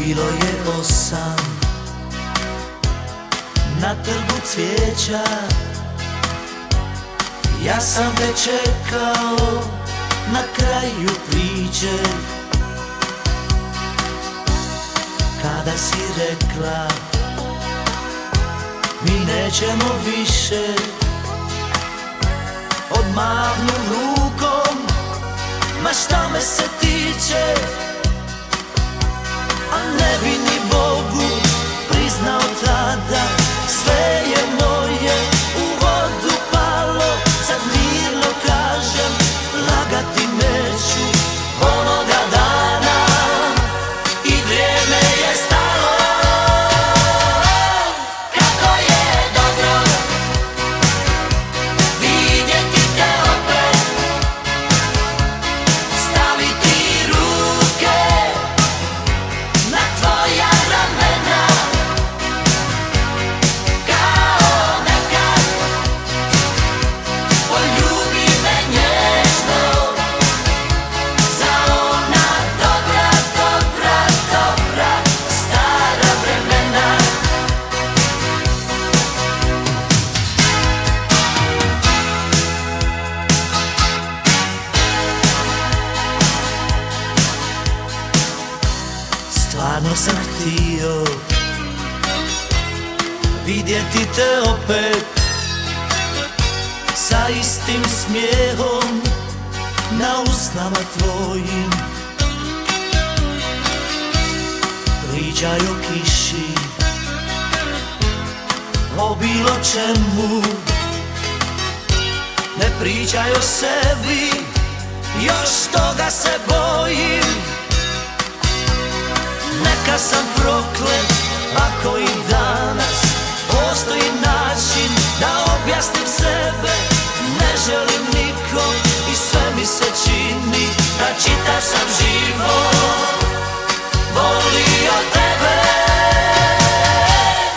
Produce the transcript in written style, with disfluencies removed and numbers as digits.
Bilo je 8 na trgu cvijeća, ja sam te čekao na kraju priče. Kada si rekla mi nećemo više, odmahnu rukom, ma šta me se tiče. A ne bi ni Bogu priznao tada, sve je moje u vodu palo. Sad mirno kažem, lagati neću onoga dana i vrijeme je stalo. Kako je dobro vidjeti te opet, staviti ruke na tvoja ramena, kao nekad. Poljubi me nježno za ona dobra, dobra, dobra stara vremena. Stvarno sam htio vidjeti te opet, sa istim smijehom na usnama tvojim. Pričaj o kiši, o bilo čemu, ne pričaj o sebi, još toga se bojim. Neka sam proklet ako i danas postoji način da objasnim sebe. Ne želim